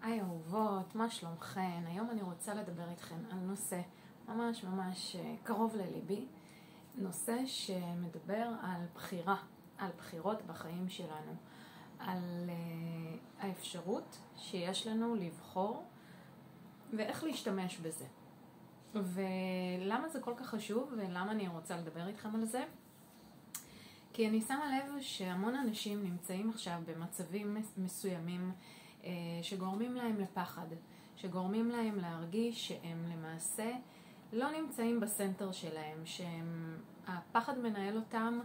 היי אהובות, מה שלומכן? היום אני רוצה לדבר איתכן על נושא ממש ממש קרוב לליבי, נושא שמדבר על בחירה, על בחירות בחיים שלנו, על האפשרות שיש לנו לבחור ואיך להשתמש בזה. ולמה זה כל כך חשוב ולמה אני רוצה לדבר איתכם על זה? כי אני שמה לב שהמון אנשים נמצאים עכשיו במצבים מסוימים שגורמים להם לפחד, שגורמים להם להרגיש שהם למעשה לא נמצאים בסנטר שלהם, שהפחד מנהל אותם,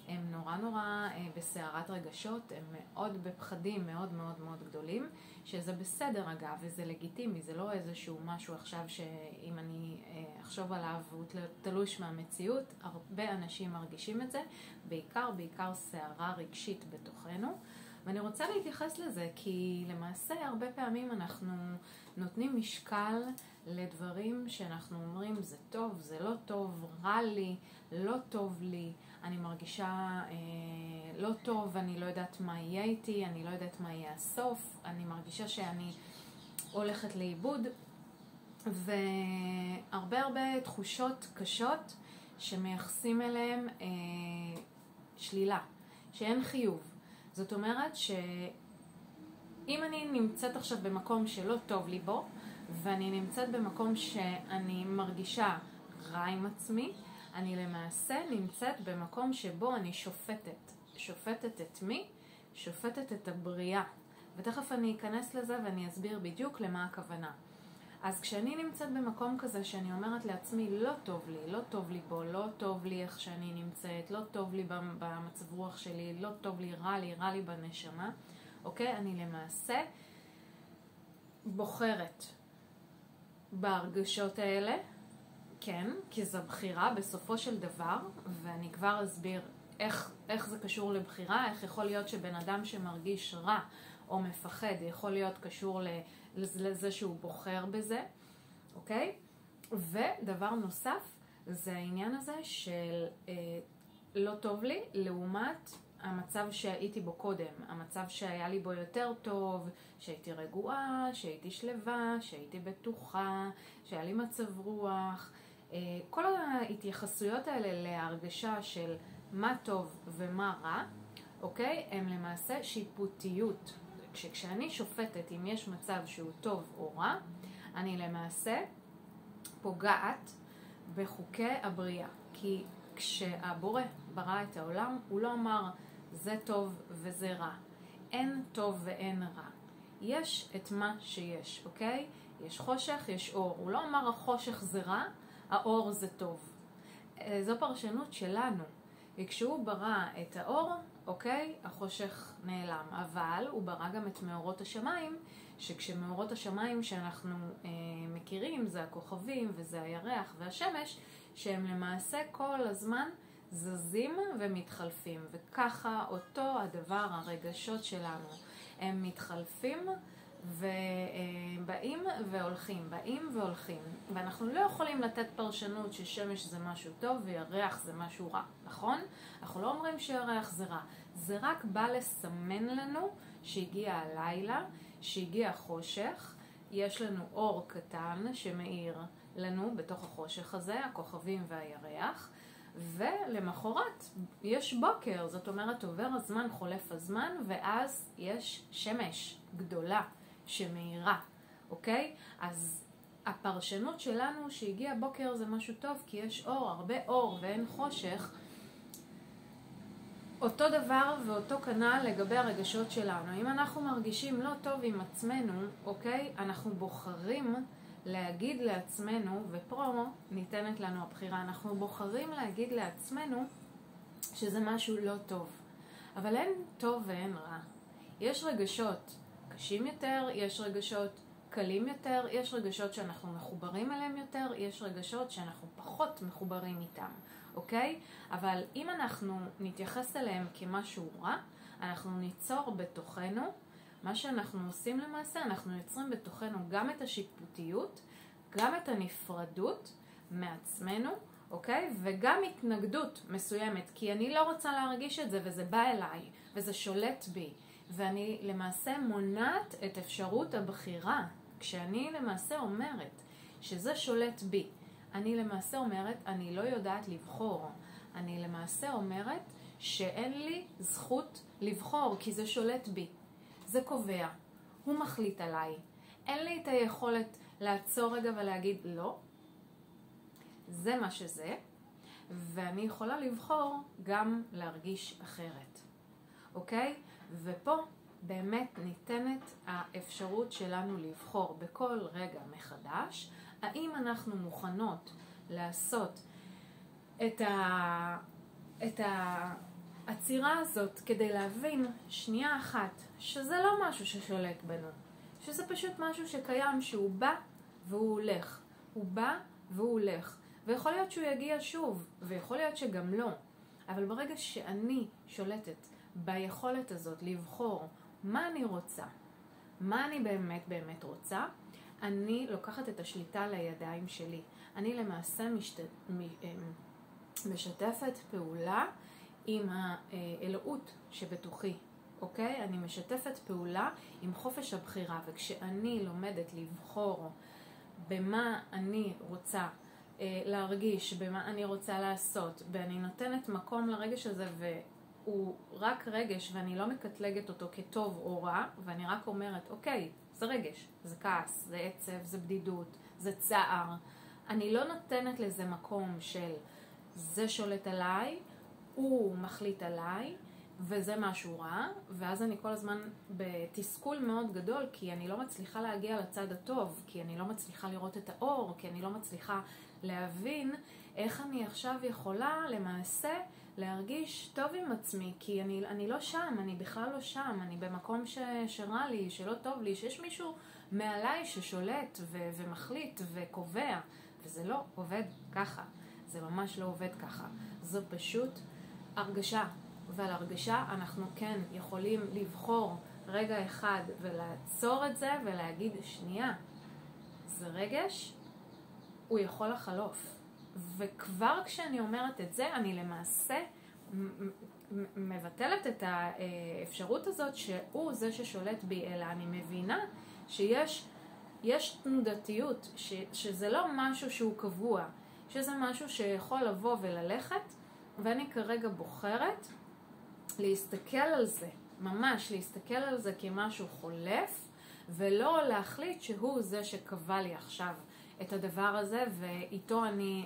הם נורא בסערת רגשות, הם מאוד בפחדים מאוד מאוד מאוד גדולים, שזה בסדר אגב, וזה לגיטימי, זה לא איזשהו משהו עכשיו שאם אני אחשוב עליו הוא תלוש מהמציאות, הרבה אנשים מרגישים את זה, בעיקר סערה רגשית בתוכנו. ואני רוצה להתייחס לזה כי למעשה הרבה פעמים אנחנו נותנים משקל לדברים שאנחנו אומרים זה טוב, זה לא טוב, רע לי, לא טוב לי, אני מרגישה לא טוב, אני לא יודעת מה יהיה איתי, אני לא יודעת מה יהיה הסוף, אני מרגישה שאני הולכת לאיבוד, והרבה תחושות קשות שמייחסים אליהם שלילה, שאין חיוב. זאת אומרת שאם אני נמצאת עכשיו במקום שלא טוב לי בו, ואני נמצאת במקום שאני מרגישה רע עם עצמי, אני למעשה נמצאת במקום שבו אני שופטת את מי? שופטת את הבריאה. ותכף אני אכנס לזה ואני אסביר בדיוק למה הכוונה. אז כשאני נמצאת במקום כזה שאני אומרת לעצמי לא טוב לי בו, לא טוב לי איך שאני נמצאת, לא טוב לי במצב רוח שלי, לא טוב לי, רע לי בנשמה, אוקיי? אני למעשה בוחרת בהרגשות האלה, כן, כי זו בחירה בסופו של דבר, ואני כבר אסביר איך זה קשור לבחירה, איך יכול להיות שבן אדם שמרגיש רע או מפחד יכול להיות קשור לזה שהוא בוחר בזה, אוקיי? ודבר נוסף זה העניין הזה של לא טוב לי לעומת המצב שהייתי בו קודם, המצב שהיה לי בו יותר טוב, שהייתי רגועה, שהייתי שלווה, שהייתי בטוחה, שהיה לי מצב רוח. כל ההתייחסויות האלה להרגשה של מה טוב ומה רע, אוקיי? הם למעשה שיפוטיות. כשאני שופטת אם יש מצב שהוא טוב או רע, אני למעשה פוגעת בחוקי הבריאה. כי כשהבורא ברא את העולם, הוא לא אמר זה טוב וזה רע. אין טוב ואין רע. יש את מה שיש, אוקיי? יש חושך, יש אור. הוא לא אמר החושך זה רע, האור זה טוב. זו פרשנות שלנו. וכשהוא ברא את האור, אוקיי, החושך נעלם. אבל הוא ברא גם את מאורות השמיים, שכשמאורות השמיים שאנחנו מכירים, זה הכוכבים וזה הירח והשמש, שהם למעשה כל הזמן זזים ומתחלפים. וככה אותו הדבר, הרגשות שלנו, הם מתחלפים ובאים והולכים. ואנחנו לא יכולים לתת פרשנות ששמש זה משהו טוב וירח זה משהו רע, נכון? אנחנו לא אומרים שירח זה רע. זה רק בא לסמן לנו שהגיע הלילה, שהגיע חושך, יש לנו אור קטן שמאיר לנו בתוך החושך הזה, הכוכבים והירח, ולמחרת יש בוקר, זאת אומרת עובר הזמן, חולף הזמן, ואז יש שמש גדולה שמאירה, אוקיי? אז הפרשנות שלנו שהגיע בוקר זה משהו טוב, כי יש אור, הרבה אור ואין חושך. אותו דבר ואותו כנ"ל לגבי הרגשות שלנו. אם אנחנו מרגישים לא טוב עם עצמנו, אוקיי? אנחנו בוחרים להגיד לעצמנו, ופה ניתנת לנו הבחירה, אנחנו בוחרים להגיד לעצמנו שזה משהו לא טוב. אבל אין טוב ואין רע. יש רגשות קשים יותר, יש רגשות קלים יותר, יש רגשות שאנחנו מחוברים אליהם יותר, יש רגשות שאנחנו פחות מחוברים איתם, אוקיי? אבל אם אנחנו נתייחס אליהם כמשהו רע, אנחנו ניצור בתוכנו, מה שאנחנו עושים למעשה, אנחנו יוצרים בתוכנו גם את השיפוטיות, גם את הנפרדות מעצמנו, אוקיי? וגם התנגדות מסוימת, כי אני לא רוצה להרגיש את זה וזה בא אליי וזה שולט בי. ואני למעשה מונעת את אפשרות הבחירה. כשאני למעשה אומרת שזה שולט בי, אני למעשה אומרת אני לא יודעת לבחור. אני למעשה אומרת שאין לי זכות לבחור כי זה שולט בי. זה קובע. הוא מחליט עליי. אין לי את היכולת לעצור רגע ולהגיד לא. זה מה שזה. ואני יכולה לבחור גם להרגיש אחרת. אוקיי? ופה באמת ניתנת האפשרות שלנו לבחור בכל רגע מחדש, האם אנחנו מוכנות לעשות את העצירה הזאת כדי להבין שנייה אחת שזה לא משהו ששולט בנו, שזה פשוט משהו שקיים, שהוא בא והוא הולך, הוא בא והוא הולך, ויכול להיות שהוא יגיע שוב, ויכול להיות שגם לא, אבל ברגע שאני שולטת ביכולת הזאת לבחור מה אני רוצה, מה אני באמת באמת רוצה, אני לוקחת את השליטה לידיים שלי. אני למעשה משתפת פעולה עם האלוהות שבתוכי, אוקיי? אני משתפת פעולה עם חופש הבחירה, וכשאני לומדת לבחור במה אני רוצה להרגיש, במה אני רוצה לעשות, ואני נותנת מקום לרגש הזה, והוא רק רגש, ואני לא מקטלגת אותו כטוב או רע, ואני רק אומרת, אוקיי, זה רגש, זה כעס, זה עצב, זה בדידות, זה צער. אני לא נותנת לזה מקום של זה שולט עליי, הוא מחליט עליי, וזה משהו רע, ואז אני כל הזמן בתסכול מאוד גדול, כי אני לא מצליחה להגיע לצד הטוב, כי אני לא מצליחה לראות את האור, כי אני לא מצליחה להבין איך אני עכשיו יכולה למעשה להרגיש טוב עם עצמי, כי אני לא שם, אני בכלל לא שם, אני במקום שרע לי, שלא טוב לי, שיש מישהו מעליי ששולט ומחליט וקובע, וזה לא עובד ככה, זה ממש לא עובד ככה, זו פשוט הרגשה, ועל הרגשה אנחנו כן יכולים לבחור רגע אחד ולעצור את זה ולהגיד שנייה, זה רגש, הוא יכול לחלוף. וכבר כשאני אומרת את זה, אני למעשה מבטלת את האפשרות הזאת שהוא זה ששולט בי, אלא אני מבינה שיש תנודתיות, שזה לא משהו שהוא קבוע, שזה משהו שיכול לבוא וללכת, ואני כרגע בוחרת להסתכל על זה, ממש להסתכל על זה כמשהו חולף, ולא להחליט שהוא זה שקבע לי עכשיו את הדבר הזה, ואיתו אני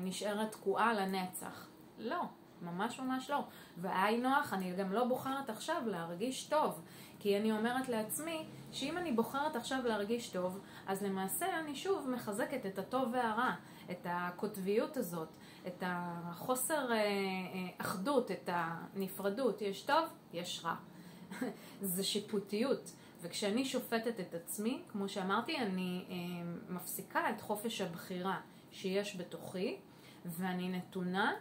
נשארת תקועה לנצח. לא, ממש ממש לא. והי נוח, אני גם לא בוחרת עכשיו להרגיש טוב, כי אני אומרת לעצמי שאם אני בוחרת עכשיו להרגיש טוב, אז למעשה אני שוב מחזקת את הטוב והרע, את הקוטביות הזאת, את החוסר אחדות, את הנפרדות. יש טוב, יש רע. זה שיפוטיות. וכשאני שופטת את עצמי, כמו שאמרתי, אני מפסיקה את חופש הבחירה שיש בתוכי, ואני נתונה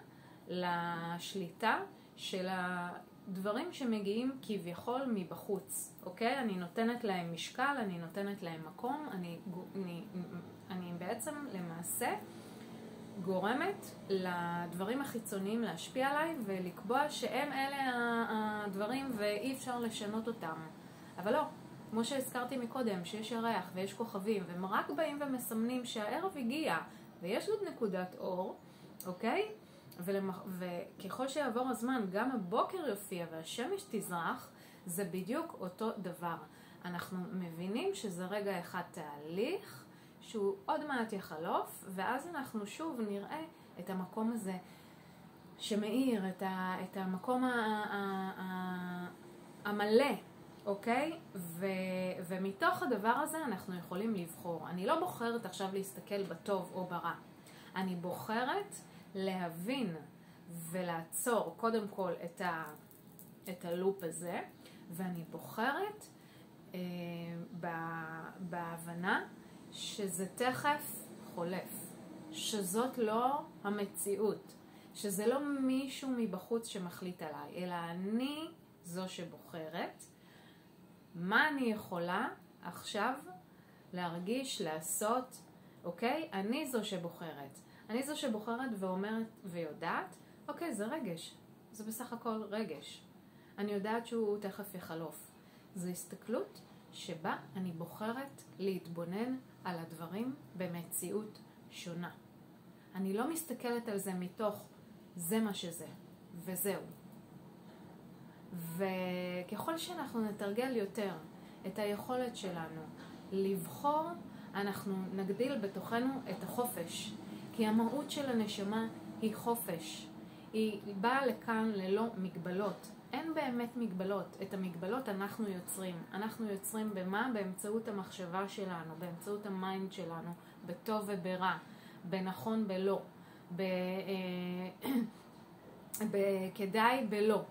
לשליטה של הדברים שמגיעים כביכול מבחוץ, אוקיי? אני נותנת להם משקל, אני נותנת להם מקום, אני בעצם למעשה גורמת לדברים החיצוניים להשפיע עליי ולקבוע שהם אלה הדברים ואי אפשר לשנות אותם. אבל לא, כמו שהזכרתי מקודם, שיש ירח ויש כוכבים, והם רק באים ומסמנים שהערב הגיע, ויש עוד נקודת אור, אוקיי? וככל שיעבור הזמן, גם הבוקר יופיע והשמש תזרח, זה בדיוק אותו דבר. אנחנו מבינים שזה רגע אחד תהליך, שהוא עוד מעט יחלוף, ואז אנחנו שוב נראה את המקום הזה שמאיר, את המקום המלא, אוקיי? ומתוך הדבר הזה אנחנו יכולים לבחור. אני לא בוחרת עכשיו להסתכל בטוב או ברע. אני בוחרת להבין ולעצור קודם כל את הלופ הזה, ואני בוחרת בהבנה שזה תכף חולף, שזאת לא המציאות, שזה לא מישהו מבחוץ שמחליט עליי, אלא אני זו שבוחרת מה אני יכולה עכשיו להרגיש, לעשות, אוקיי? אני זו שבוחרת. אני זו שבוחרת ואומרת ויודעת, אוקיי, זה רגש. זה בסך הכל רגש. אני יודעת שהוא תכף יחלוף. זו הסתכלות שבה אני בוחרת להתבונן על הדברים במציאות שונה. אני לא מסתכלת על זה מתוך זה מה שזה, וזהו. וככל שאנחנו נתרגל יותר את היכולת שלנו לבחור, אנחנו נגדיל בתוכנו את החופש. כי המהות של הנשמה היא חופש. היא באה לכאן ללא מגבלות. אין באמת מגבלות. את המגבלות אנחנו יוצרים. אנחנו יוצרים במה? באמצעות המחשבה שלנו, באמצעות המיינד שלנו, בטוב וברע, בנכון בלא, בכדאי בלא.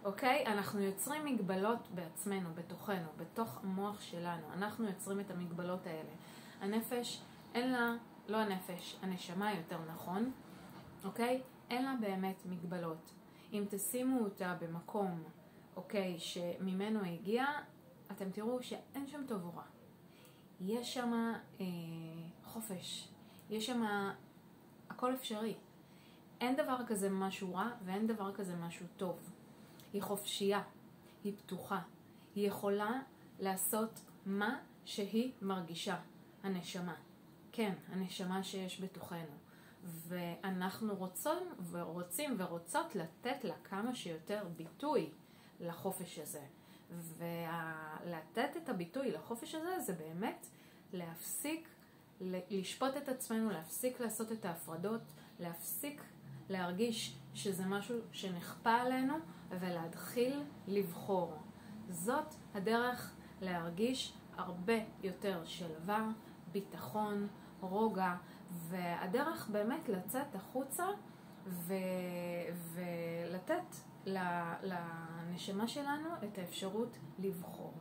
אוקיי? אנחנו יוצרים מגבלות בעצמנו, בתוכנו, בתוך המוח שלנו. אנחנו יוצרים את המגבלות האלה. הנפש, אין לה, לא הנפש, הנשמה יותר נכון, אוקיי? אין לה באמת מגבלות. אם תשימו אותה במקום, אוקיי, שממנו הגיע, אתם תראו שאין שם טוב או רע. יש שם חופש. יש שם הכל אפשרי. אין דבר כזה משהו רע ואין דבר כזה משהו טוב. היא חופשייה, היא פתוחה, היא יכולה לעשות מה שהיא מרגישה, הנשמה. כן, הנשמה שיש בתוכנו. ואנחנו רוצים ורוצות לתת לה כמה שיותר ביטוי לחופש הזה. ולתת את הביטוי לחופש הזה זה באמת להפסיק לשפוט את עצמנו, להפסיק לעשות את ההפרדות, להפסיק להרגיש שזה משהו שנכפה עלינו ולהתחיל לבחור. זאת הדרך להרגיש הרבה יותר שלווה, ביטחון, רוגע, והדרך באמת לצאת החוצה ולתת לנשמה שלנו את האפשרות לבחור.